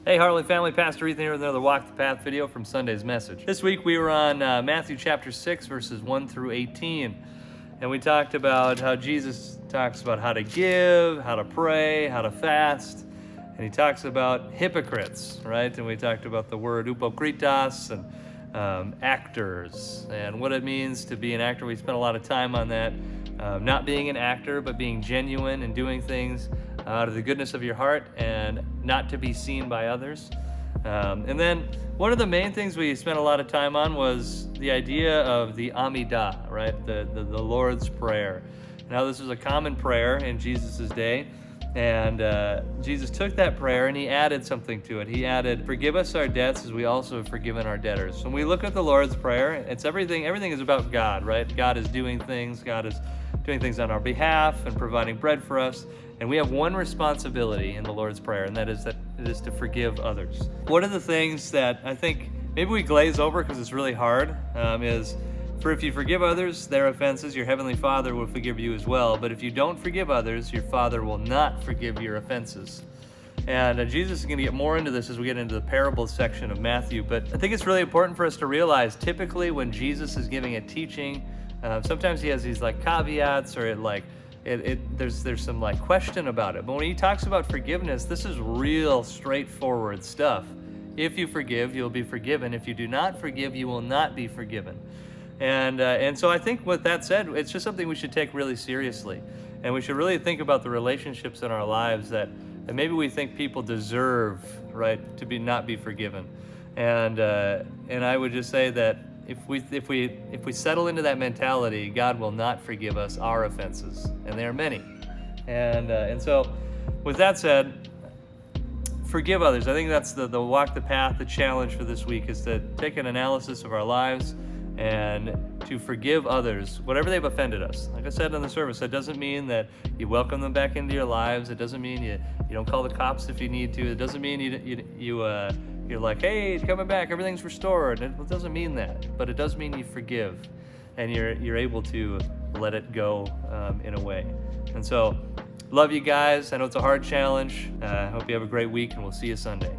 Hey Harley family, Pastor Ethan here with another Walk the Path video from Sunday's message. This week we were on Matthew chapter 6 verses 1 through 18. And we talked about how Jesus talks about how to give, how to pray, how to fast. And he talks about hypocrites, right? And we talked about the word upokritos and actors and what it means to be an actor. We spent a lot of time on that. Not being an actor, but being genuine and doing things out of the goodness of your heart and not to be seen by others. And then one of the main things we spent a lot of time on was the idea of the Amidah, right? The Lord's Prayer. Now this was a common prayer in Jesus' day. And Jesus took that prayer and he added something to it. He added, forgive us our debts as we also have forgiven our debtors. When we look at the Lord's Prayer, it's everything is about God, right? God is doing things. God is doing things on our behalf and providing bread for us. And we have one responsibility in the Lord's Prayer, and that is that it is to forgive others. One of the things that I think maybe we glaze over because it's really hard is, for if you forgive others their offenses, your heavenly Father will forgive you as well. But if you don't forgive others, your Father will not forgive your offenses. And Jesus is going to get more into this as we get into the parables section of Matthew. But I think it's really important for us to realize, typically when Jesus is giving a teaching, sometimes he has these like caveats or there's some like question about it. But when he talks about forgiveness, this is real straightforward stuff. If you forgive, you'll be forgiven. If you do not forgive, you will not be forgiven. And so I think with that said, it's just something we should take really seriously. And we should really think about the relationships in our lives that maybe we think people deserve, right, to not be forgiven. And I would just say that if we settle into that mentality, God will not forgive us our offenses, and they are many. And so with that said, forgive others. I think that's the walk the path, the challenge for this week is to take an analysis of our lives and to forgive others, whatever they've offended us. Like I said in the service, that doesn't mean that you welcome them back into your lives. It doesn't mean you don't call the cops if you need to. It doesn't mean you're like, hey, it's coming back, everything's restored. It doesn't mean that, but it does mean you forgive and you're able to let it go in a way. And so, love you guys. I know it's a hard challenge. I hope you have a great week, and we'll see you Sunday.